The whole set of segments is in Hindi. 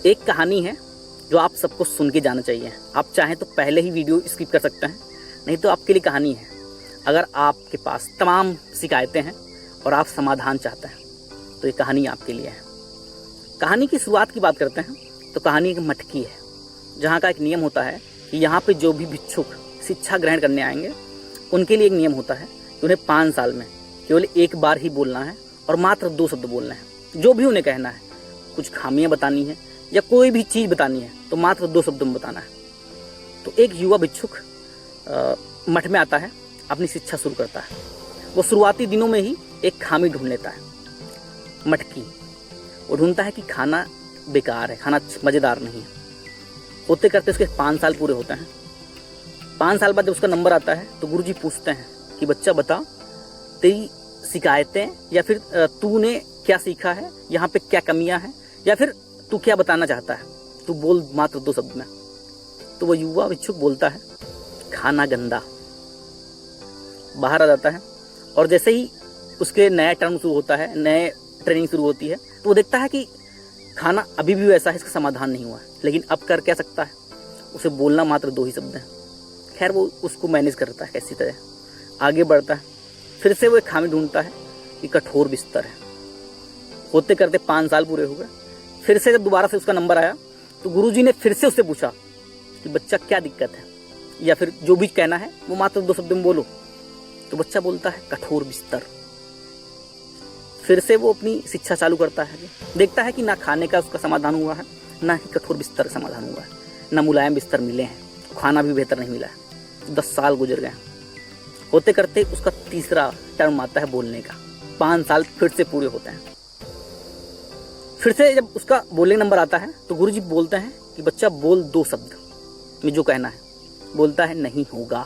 एक कहानी है जो आप सबको सुन के जाना चाहिए। आप चाहें तो पहले ही वीडियो स्किप कर सकते हैं, नहीं तो आपके लिए कहानी है। अगर आपके पास तमाम शिकायतें हैं और आप समाधान चाहते हैं तो ये कहानी आपके लिए है। कहानी की शुरुआत की बात करते हैं तो कहानी एक मटकी है, जहाँ का एक नियम होता है कि यहाँ पे जो भी भिक्षुक शिक्षा ग्रहण करने आएंगे उनके लिए एक नियम होता है कि उन्हें 5 साल में केवल एक बार ही बोलना है और मात्र 2 शब्द बोलना है। जो भी उन्हें कहना है, कुछ खामियां बतानी है या कोई भी चीज़ बतानी है तो मात्र 2 शब्दों में बताना है। तो एक युवा भिक्षुक मठ में आता है, अपनी शिक्षा शुरू करता है। वो शुरुआती दिनों में ही एक खामी ढूंढ लेता है, मटकी। वो ढूंढता है कि खाना बेकार है, खाना मज़ेदार नहीं है। होते करते उसके 5 साल पूरे होते हैं। 5 साल बाद जब उसका नंबर आता है तो गुरुजी पूछते हैं कि बच्चा बता, तेरी शिकायतें या फिर तूने क्या सीखा है, यहाँ पे क्या कमियां हैं, या फिर तू क्या बताना चाहता है, तू बोल मात्र 2 शब्द में। तो वो युवा भिक्षुक बोलता है खाना गंदा। बाहर आ जाता है और जैसे ही उसके नया टर्म शुरू होता है, नए ट्रेनिंग शुरू होती है, तो वो देखता है कि खाना अभी भी वैसा है, इसका समाधान नहीं हुआ है। लेकिन अब कर क्या सकता है, उसे बोलना मात्र 2 ही शब्द हैं। खैर वो उसको मैनेज करता है कैसी तरह, आगे बढ़ता है। फिर से वो एक खामी ढूंढता है कि कठोर बिस्तर है। होते करते 5 साल पूरे हो गए। फिर से जब दोबारा से उसका नंबर आया तो गुरुजी ने फिर से उससे पूछा कि बच्चा क्या दिक्कत है, या फिर जो भी कहना है वो मात्र 2 शब्द में बोलो। तो बच्चा बोलता है कठोर बिस्तर। फिर से वो अपनी शिक्षा चालू करता है, देखता है कि ना खाने का उसका समाधान हुआ है, ना ही कठोर बिस्तर का समाधान हुआ है, ना मुलायम बिस्तर मिले हैं, खाना भी बेहतर नहीं मिला है। 10 साल गुजर गए। होते करते उसका तीसरा टर्म आता है बोलने का। 5 साल फिर से पूरे होते हैं। फिर से जब उसका बोलने का नंबर आता है तो गुरुजी बोलते हैं कि बच्चा बोल 2 शब्द में जो कहना है। बोलता है नहीं होगा।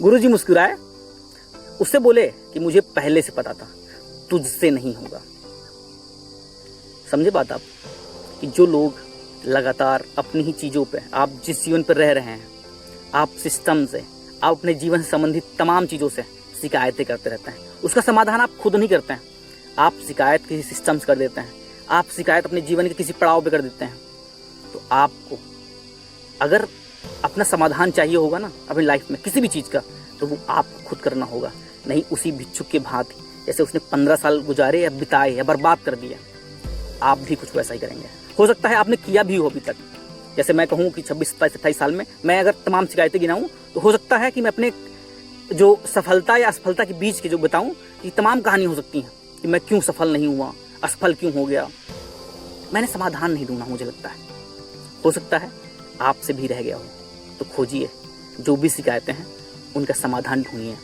गुरुजी मुस्कुराए, उससे बोले कि मुझे पहले से पता था, तुझसे नहीं होगा। समझे बात आप, कि जो लोग लगातार अपनी ही चीज़ों पे, आप जिस जीवन पर रह रहे हैं, आप सिस्टम से, आप अपने जीवन से संबंधित तमाम चीज़ों से शिकायतें करते रहते हैं, उसका समाधान आप खुद नहीं करते हैं। आप शिकायत किसी सिस्टम से कर देते हैं, आप शिकायत अपने जीवन के किसी पड़ाव पे कर देते हैं। तो आपको अगर अपना समाधान चाहिए होगा ना अपनी लाइफ में किसी भी चीज़ का, तो वो आपको खुद करना होगा, नहीं उसी भिक्षुक के भांति जैसे उसने 15 साल गुजारे या बिताए या बर्बाद कर दिया। आप भी कुछ वैसा ही करेंगे। हो सकता है आपने किया भी हो अभी तक। जैसे मैं कहूँ कि 26, 27, 28 साल में मैं अगर तमाम शिकायतें गिनाऊँ तो हो सकता है कि मैं अपने जो सफलता या असफलता के बीच के जो बताऊँ कि तमाम कहानी हो सकती हैं कि मैं क्यों सफल नहीं हुआ, असफल क्यों हो गया। मैंने समाधान नहीं ढूंढा, मुझे लगता है। हो सकता है आपसे भी रह गया हो, तो खोजिए, जो भी शिकायतें हैं उनका समाधान ढूंढिए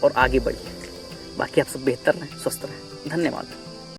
और आगे बढ़िए। बाकी आप सब बेहतर रहें, स्वस्थ रहें। धन्यवाद।